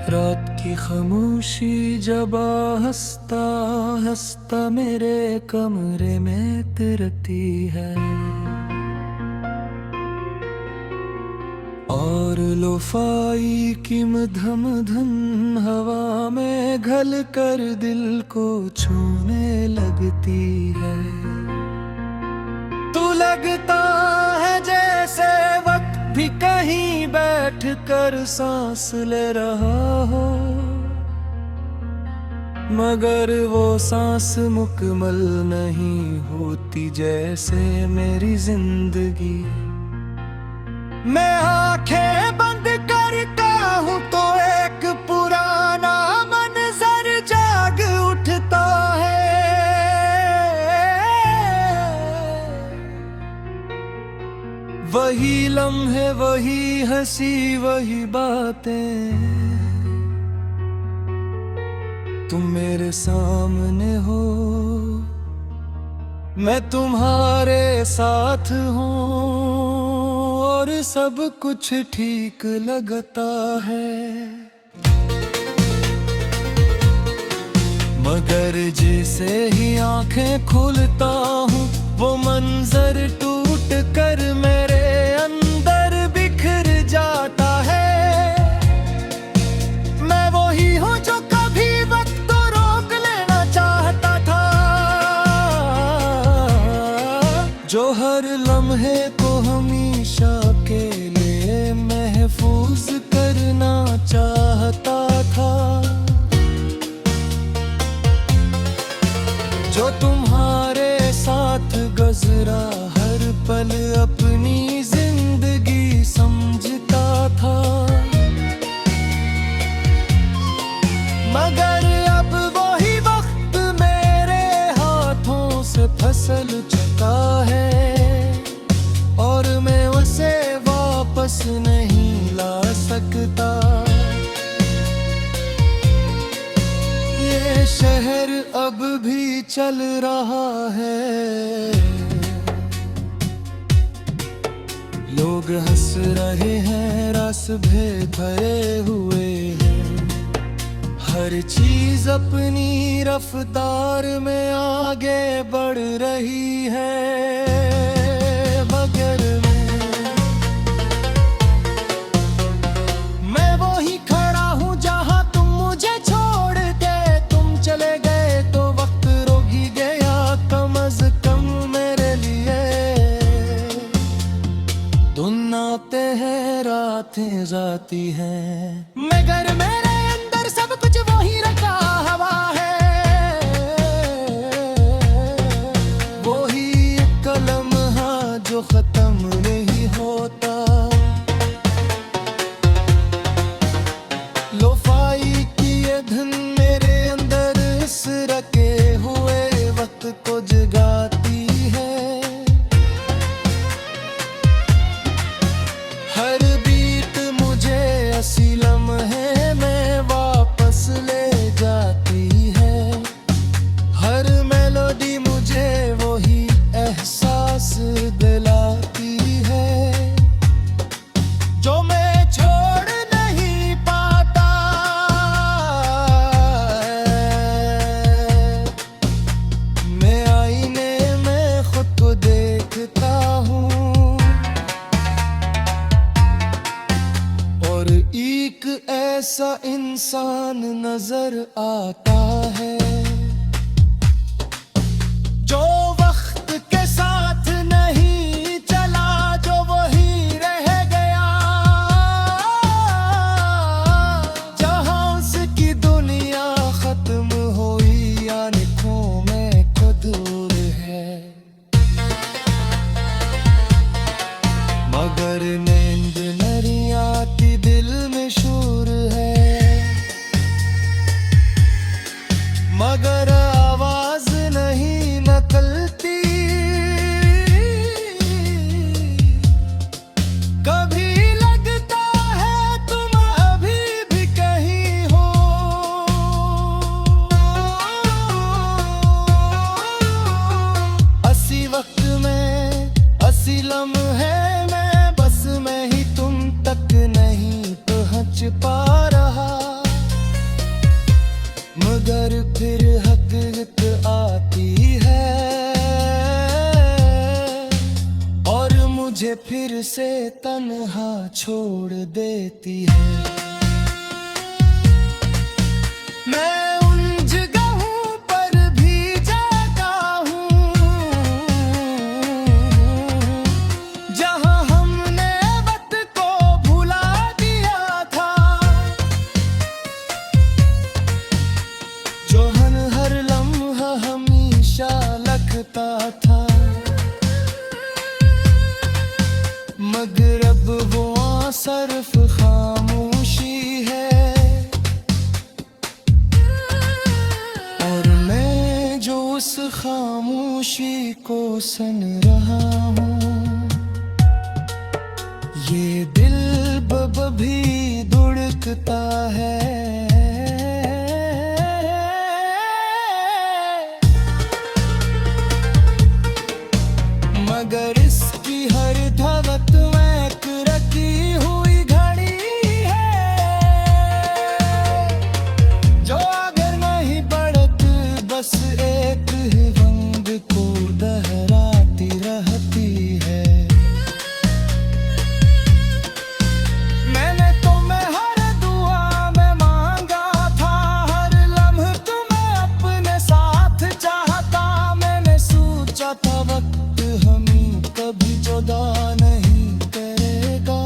रात की खामोशी जब हंसता हंसता मेरे कमरे में तिरकती है, और लोफाई की मधम धुन हवा में घल कर दिल को छूने लगती है। तू लगता है जैसे वक्त भी कहीं बैठ कर सांस ले रहा हो, मगर वो सांस मुकम्मल नहीं होती जैसे मेरी जिंदगी। मैं आंखें बंद करता हूँ तो एक पुराना मंजर जाग उठता है। वही लम्हे, वही हंसी, वही बातें, तुम मेरे सामने हो, मैं तुम्हारे साथ हूँ, और सब कुछ ठीक लगता है। मगर जैसे ही आंखें खोलता हूँ वो मंजर टूट कर मेरे अंदर बिखर जाता है। मैं वही हूँ जो कभी वक्त तो रोक लेना चाहता था, जो हर लम्हे को हमेशा के लिए महफूज करना चाहता था, जो तुम्हारे साथ गुज़रा हर पल अपनी जिंदगी समझता था। मगर अब वही वक्त मेरे हाथों से फिसल चुका है, और मैं उसे वापस नहीं ला सकता। ये शहर अब भी चल रहा है, लोग हंस रहे हैं, रस भरे हुए हैं, हर चीज अपनी रफ्तार में आगे बढ़ रही है। मगर मैं वही खड़ा हूँ जहाँ तुम मुझे छोड़ के तुम चले गए, तो वक्त रुक ही गया कम अज कम मेरे लिए। दिन आते हैं रातें जाती हैं, मगर मेरे अंदर सब कुछ वही रखा हवा है। वही एक कलम जो खत्म नहीं होता, लोफाई की ये धुन मेरे अंदर इस रखे हुए वक्त को जगाती है। हर बीट मुझे हंसी लम्हे में वापस ले जाती है, हर मेलोडी मुझे वही एहसास दिलाती है, जो मैं छोड़ नहीं पाता। मैं आईने में खुद को देखता हूँ, और एक ऐसा इंसान नजर आता है जो वक्त के साथ नहीं चला, जो वही रह गया, जहां से की दुनिया खत्म हुई, आंखों में खुद दूर है। मगर नींद नहीं आती, दिल में शोर है, मगर आवाज नहीं निकलती। कभी लगता है तुम अभी भी कहीं हो, असी वक्त में, असी लम्हे में, बस मैं से तन्हा छोड़ देती है। मैं उन जगहों पर भी जाता हूँ जहाँ हमने वक्त को भुला दिया था, जो हर लम्हा हमेशा लगता था, मगर अब वो सिर्फ खामोशी है। और मैं जो उस खामोशी को सुन रहा हूँ, ये दिल बब भी धड़कता है। मगर इसकी हर धड़कन में एक रखी हुई घड़ी है, जो अगर नहीं बढ़ती बस एक ही रंग को दोहराती रहती है। मैंने तुम्हें हर दुआ में मांगा था, हर लम्हा तुम्हें अपने साथ चाहता। मैंने सोचा था वक्त हमें कभी जुदा नहीं करेगा,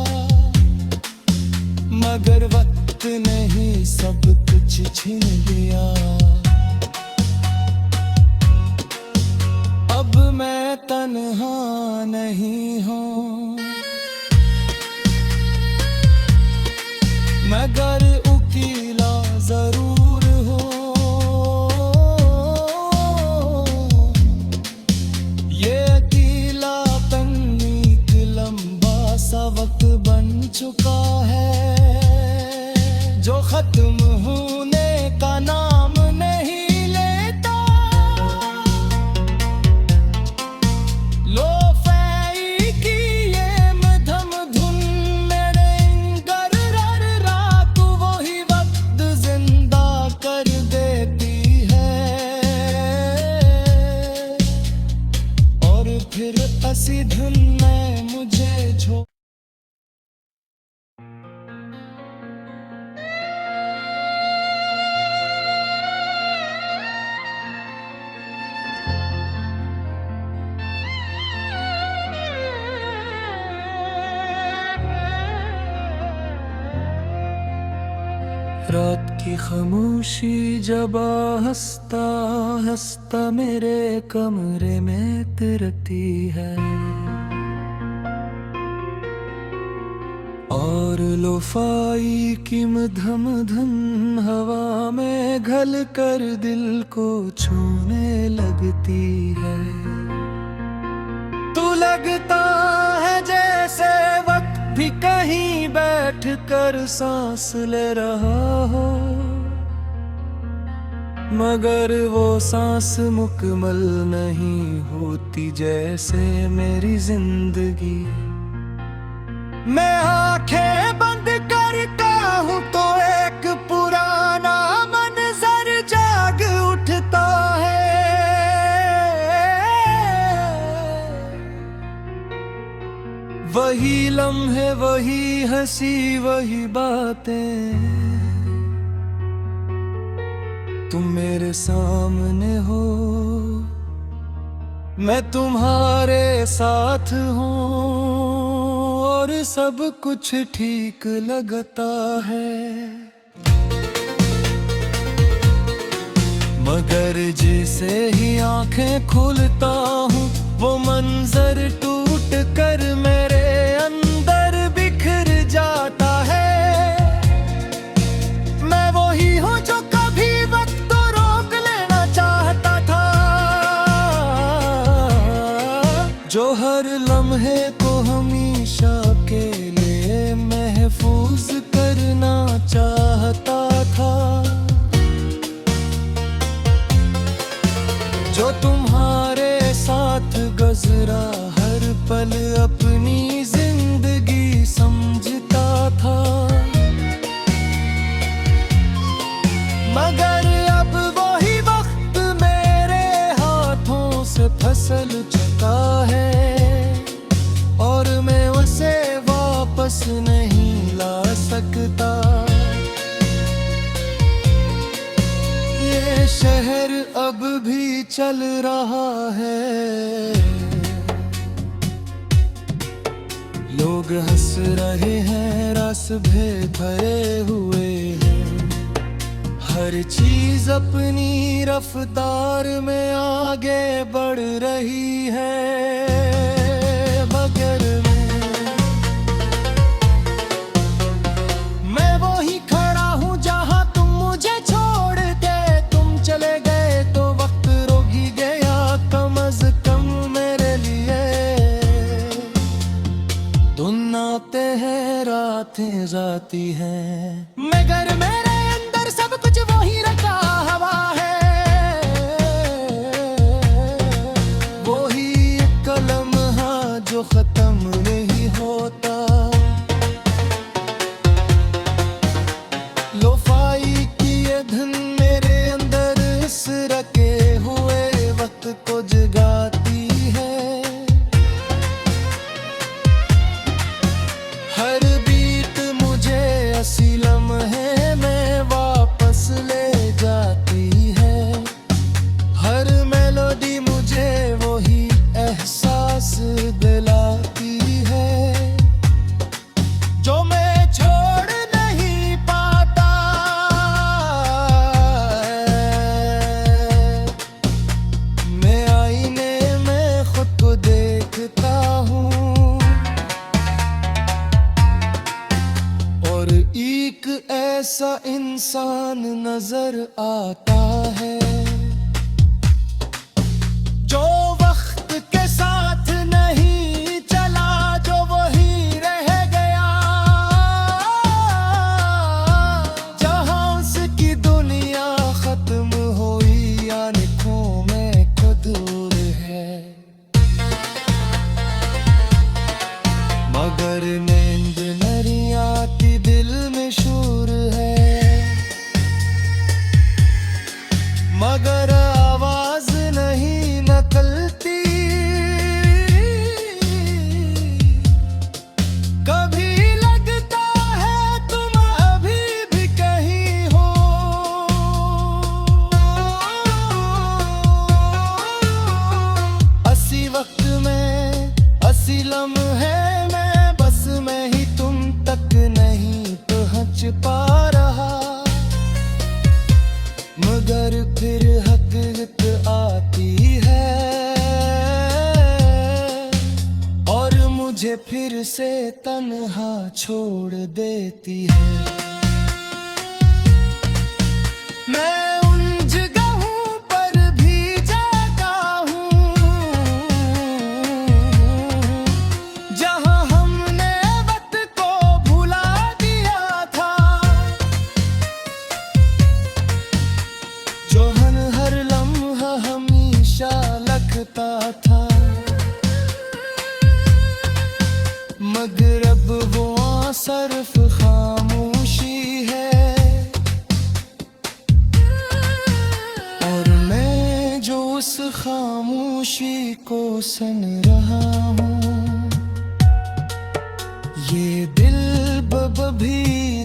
मगर वक्त नहीं सब कुछ छीन लिया। अब मैं तन्हा नहीं हूँ, मगर अकेला जरूर हूँ। ये अकेलापन एक लंबा सा वक्त बन चुका है, जो खत्म होने का नाम नहीं लेता। लो-फाई की ये मध्यम धुन मेरे इंगर हर रात वही वक्त जिंदा कर देती है। और फिर ऐसी धुन में मुझे झोंक रात की खामोशी जब हंसता हंसता मेरे कमरे में तिरती है, और लो-फाई की मध्यम धुन हवा में घल कर दिल को छूने लगती है। तू लगता है जैसे वक्त भी कहीं बैठ कर सांस ले रहा हो, मगर वो सांस मुकम्मल नहीं होती जैसे मेरी जिंदगी। मैं आंखें बंद करता हूँ तो एक पुराना मंजर जाग उठता है। वही लम्हे, वही हंसी, वही बातें, तुम मेरे सामने हो, मैं तुम्हारे साथ हूँ, और सब कुछ ठीक लगता है। मगर जैसे ही आंखें खोलता हूँ, वो मंजर टूट कर मेरे अंदर बिखर जाता है। मैं वही हूँ जो कभी वक्त तो रोक लेना चाहता था, जो हर लम्हे को हमेशा के लिए महफूज करना चाहता था, जो तुम्हारे साथ गुजरा हर पल अपनी जिंदगी समझता था। मगर अब वही वक्त मेरे हाथों से फिसल चुका है, अब भी चल रहा है। लोग हंस रहे हैं, रस भरे हुए हैं। हर चीज अपनी रफ्तार में आगे बढ़ रही है। मगर मैं वही खड़ा हूँ जहाँ तुम मुझे छोड़ के तुम चले गए, तो वक्त रुक ही गया कम अज कम मेरे लिए। दिन आते हैं, रातें जाती हैं, मगर मेरे अंदर सब कुछ वही रखा हवा है। वही एक कलम जो खत्म नहीं होता। लोफाई की ये धुन मेरे अंदर इस रखे हुए वक्त को जगाती है। हर बीट मुझे असी लम्हे में वापस ले जाती है। हर मेलोडी मुझे वही एहसास दिलाती है जो मैं छोड़ नहीं पाता। मैं आईने में खुद को देखता हूँ और एक ऐसा इंसान नजर आता है जो वक्त के साथ नहीं चला, जो वही रह गया। जहां उसकी दुनिया खत्म हुई, आंखों में खुद है। मगर नींद नहीं आती, दिल में शोर है। मगर आवाज नहीं निकलती। कभी लगता है तुम अभी भी कहीं हो। असी वक्त में असी लम्हे में बस मैं ही तुम तक नहीं पहुंच पा रहा। मगर फिर हकीकत आती है और मुझे फिर से तन्हा छोड़ देती है। मैं उन जगहों पर भी जाता हूँ जहाँ हमने वक्त को भुला दिया था। जो हर लम्हा हमेशा लगता था। मगर अब वो सिर्फ खामोशी है और मैं जो उस खामोशी को सुन रहा हूँ। ये दिल बब भी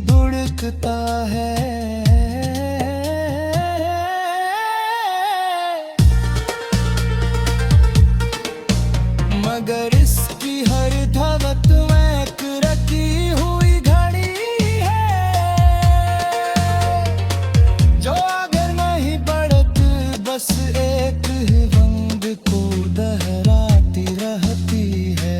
धड़कता है। मगर इसकी हर धड़कन में एक रखी हुई घड़ी है जो अगर नहीं बढ़ती बस एक ही रंग को दोहराती रहती है।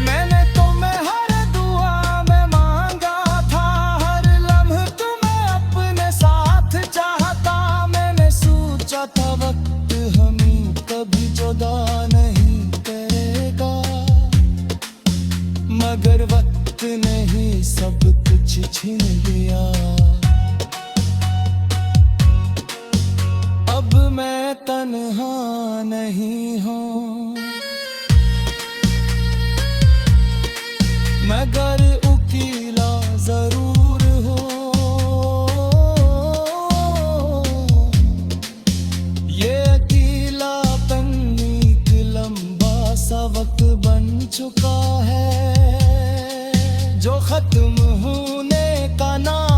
मैंने तुम्हें हर दुआ में मांगा था, हर लम्हा तुम्हें अपने साथ चाहता। मैंने सोचा था वक्त हमें कभी जुदा नहीं करेगा। मगर वक्त ने ही सब कुछ छीन लिया। अब मैं तन्हा नहीं हूँ, मगर अकेला जरूर हो। ये अकेलापन एक लंबा सा वक्त बन चुका है जो खत्म होने का नाम